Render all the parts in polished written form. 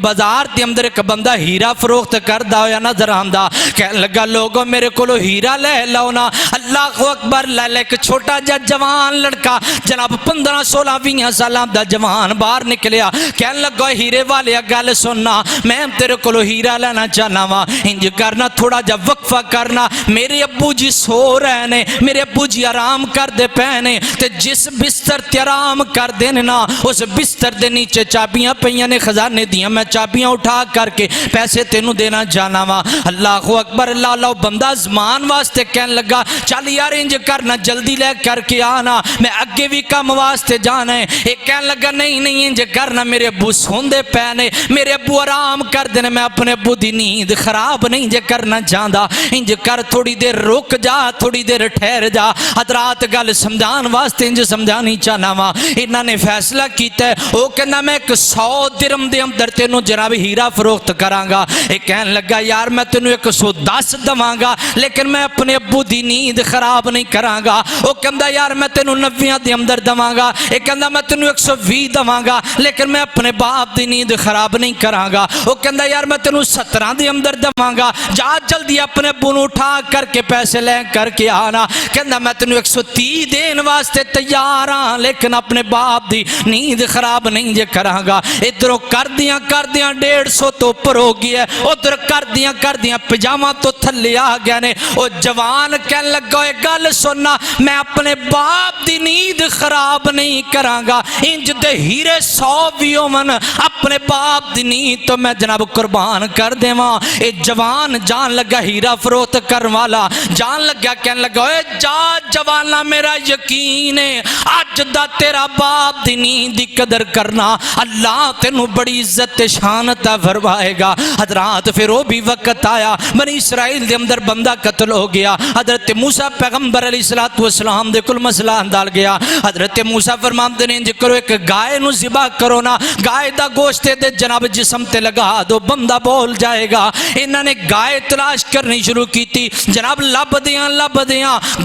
बाजार के अंदर एक बंदा हीरा फरोख्त करता होया नजर आंदा। कह लगा लोगो मेरे को हीरा ले लो ना। अल्लाह अकबर। लै एक छोटा जा जवान लड़का जनाब 15-16-20 साल का जवान बाहर निकलिया। कह लगा हीरे वाले गल सुनना, मैं तेरे को हीरा लेना चाहना वा, इंज करना थोड़ा जा वक्फा करना, मेरे अब्बू जी सो रहे ने, मेरे अब्बू जी आराम करते पे ने, ते जिस बिस्तर ते आराम करते ने ना उस बिस्तर के नीचे चाबियां पईयां ने खजाने दियां, मैं चाबियां उठा करके पैसे तेनू देना चाहना वा। अल्लाह अकबर। अल्लाह बंदा जमान वास्ते कहन लगा चल यार इंज करना जल्दी ले करके आना, मैं अगे भी काम वास्ते जाना है। एक कहन लगा नहीं नहीं इंज करना, मेरे अब्बू सोंदे पे ने, मेरे अब्बू आराम करते हैं, मैं अपने अब्बू की नींद खराब नहीं जे करना चाहता, इंज कर थोड़ी देर रुक जा, थोड़ी देर ठहर जा। हजरात गल समझाने वास्ते इंज समझानी चाहना वा। इन्होंने फैसला किया, वो कहना मैं 100 दिरहम के अंदर तेनों जनाब हीरा फरोख्त करांगा। एक कहन लगा यार मैं तेनों 110 दवांगा, लेकिन मैं अपने अब्बू की नींद खराब नहीं करांगा। वो कहता यार मैं तेनों 90 के अंदर दवांगा। एक कहता मैं तेनों 120 दवांगा, लेकिन मैं अपने बाप की नींद खराब नहीं करांगा। वो कहता यार मैं तेनों 17 के अंदर दवांगा, जा जल्दी अपने अब्बू नूं उठा करके पैसे ले करके आना। कहता मैं तेनों 130 देने वास्ते तैयार हाँ, लेकिन अपने बाप की नींद खराब नहीं जे करांगा। इधरों कर दियां 150 तो ऊपर हो गया, उधर कर दियां पजामा तो थले आ गया ने। वो जवान कह लगा गल सुनना, मैं अपने बाप की नींद खराब नहीं करांगा, इंज दे हीरे 100 भी होवन, अपने बाप की नींद तो मैं जनाब कुर्बान कर देवां। ये जवान जान लगा हीरा फरोख्त करने वाला, जान लगा कहने लगा जा जवाना मेरा यकीन है अज दा तेरा बाप की नींद की कदर करना, अल्लाह तेनू बड़ी इज्जत शान अता फरमाएगा। हजरात फिर वो भी वक्त आया, बनी इसराइल के अंदर बंदा कत्ल हो गया। हजरत मूसा पैगंबर अलैहिस्सलातु वस्सलाम दे कोल मसला अंदाल गया। हजरत मूसा फरमाते ने इंज करो, एक गाय नू ज़िबा करो ना, गाय दा गोश्त दे जनाब जिस्म ते लगा दो, बंदा बोल जाएगा। इन्होंने गाय तलाश करनी शुरू की, जनाब लभदियां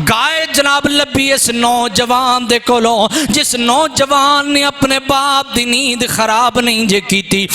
गाय जनाब लभी इस नौजवान दे कोलों, जिस नौजवान ने अपने बाप की नींद खराब नहीं जे की।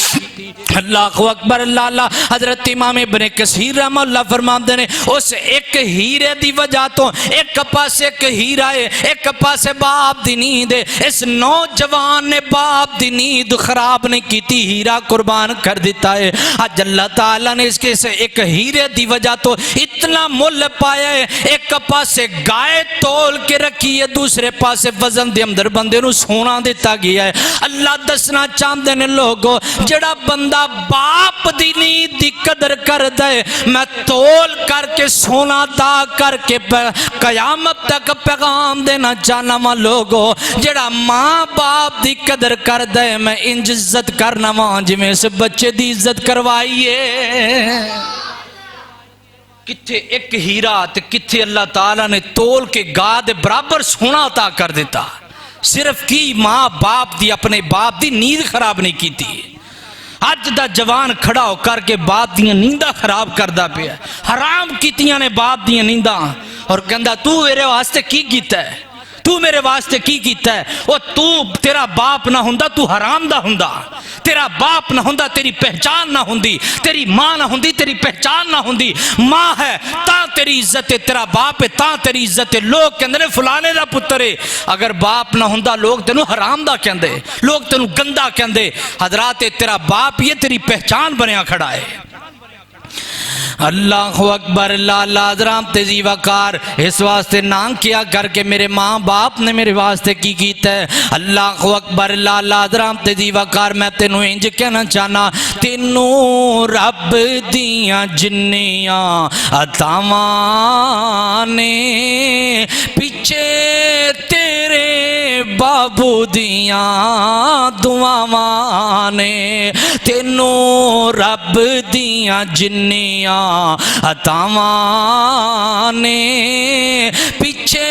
अल्लाह अकबर। अल्लाह। हजरत इमाम इब्ने कसीर रहमतुल्लाह फरमाते ने उस एक हीरे की वजह तो एक पासे एक हीरा है, एक पासे बाप की नींद है। इस नौजवान ने बाप की नींद खराब नहीं की, हीरा कुर्बान कर दिता है। अज अल्लाह ताला ने इसके एक हीरे की वजह तो इतना मुल पाया है, एक पासे गाय तोल के रखी है, दूसरे पासे वजन के अंदर बंदे नूं सोना दिता गया है। अल्लाह दसना चाहते ने लोगो, जड़ा बंदा बाप दी नींद दी कदर कर दे, मैं तोल करके सोना दा करके कयामत तक पैगाम देना चाहना वा लोगो, जड़ा माँ बाप दी कदर कर दे, मैं इंज इज्जत करना वा जिवें इस बच्चे दी इज्जत करवाइए। किथे एक हीरा ते किथे अल्लाह ताला ने तोल के गा दे बराबर सोना अता कर दिता। सिर्फ की माँ बाप दी अपने बाप दी नींद खराब नहीं की थी। अज दा जवान खड़ा होकर के बाप दियां नींदा खराब करदा पिया, हराम कीतियां ने बाप दियां नींदा, और कहंदा तू मेरे वास्ते की कीता है, तू मेरे वास्ते की कीता है। वो तू तेरा बाप ना हुंदा तू हराम दा हुंदा, तेरा बाप ना हुंदा तेरी पहचान ना हुंदी, तेरी माँ ना हुंदी तेरी पहचान ना हुंदी। माँ है ता तेरी इज्जत है, तेरा बाप है ता तेरी इज्जत है। लोग कहंदे ने फलाने दा पुत्तर है, अगर बाप ना हुंदा लोग तेनू हराम दा कहंदे, लोग तेनू गंदा कहंदे। हजरात तेरा बाप ये तेरी पहचान बनया खड़ा है। अल्लाह अकबर। लाजराम तेजी वकार इस वास्ते ना किया करके मेरे माँ बाप ने मेरे वास्ते की कीता है। अल्लाह अकबर। लाजराम तेजी वकार मैं तेनू इंज कहना चाहना, तेनू रब दियां जिन्नियां अतावां ने पिछे तेरे बाबू दियां दुआवां ने, तेनू रब दियां जिन्नियां अतावां ने पिछे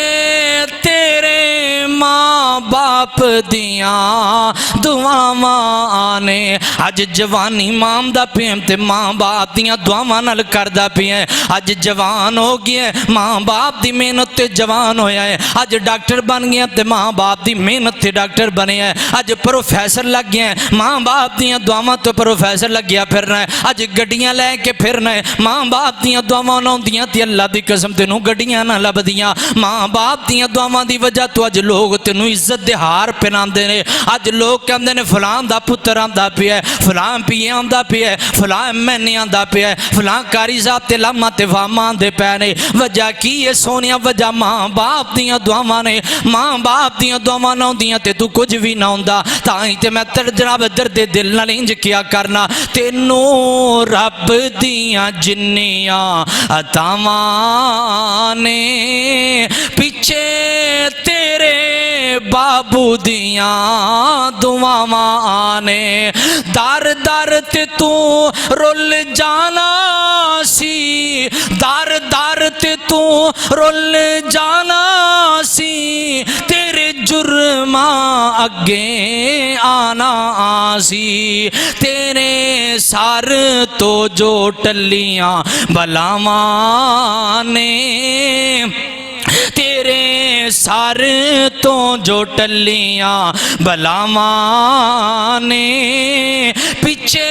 तेरे माँ बाप दियां दुआवां ने। अज जवानी मां दा प्रेम ते माँ बाप दियां दुआवां नाल करदा पिया। अज जवान हो गया माँ बाप दी मेहनत ते जवान होया है, अज डॉक्टर बन गया ते माँ बाप बाप की मेहनत से डॉक्टर बने है, अज प्रोफैसर लग गया है, माँ बाप दियाँ दुआवां तो प्रोफैसर लग्या फिरना है, अज गड्डियां लैके फिरना है, माँ बाप दियाँ दुआवां आउंदियां ते अल्लाह दी कसम तेनू गड्डियां ना लभदियां, माँ बाप दियां दुआवां दी वजह तो अज लोग तेनू इज्जत दे हार पहनाते हैं। अज लोग कहते हैं फलां दा पुत्र आंदा पिया, फलां पीए आंदा पिया, फलां MNA आंदा पिया, फलां कारी साहब ते लामा ते वामा आंदे पै ने। वजह की है सोनिया? वजह माँ बाप दियां दुआवां ने। माँ बाप दियां दुआवां ना होंदियां ते तू कुछ भी ना होंदा। ताई ते मैं जनाब दर्दे दिल नाल इंज किया करना, तेनू रब दियां जिन्नियां अतावां ने, पिछे तेरे बाबू दियां दुआवां ने। दर दर ते तू रुल जाना सी, दर दर ते तू रुल जाना सी, तेरे जुर्मा अगे आना सी, तेरे सर तो जो टलियां बलावां ने, तेरे सर तो जो टलियां बलावां ने, पिछे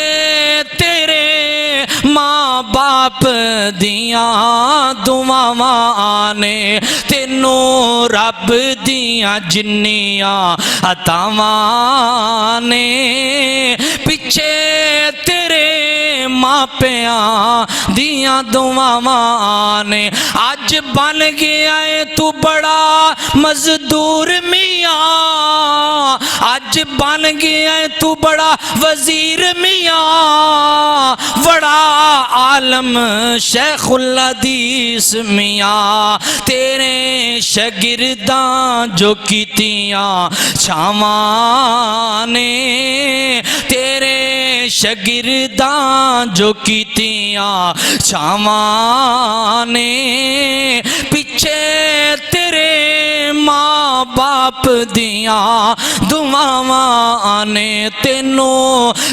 तेरे माँ बाप दियां दुआवां ने। तेनू रब दियां जिन्नियां अतावां ने, पिछे तेरे मापियां दियां दुआवां ने। अज बन गया है तू बड़ा मजदूर मियाँ, अज बन गया है तू बड़ा वजीर मियाँ, बड़ा आलम शेखुल हदीस मियाँ, तेरे शगिरदां जो कीतियां छावां ने, तेरे शगिरदां जो कीतियां छावां ने, पिछे तेरे माँ बाप दियां दुआवां ने। तेनू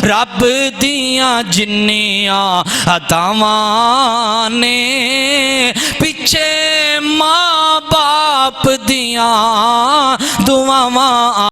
रब दियां जिन्नियां अतावां ने, पिछे माँ बाप दियां दुआवां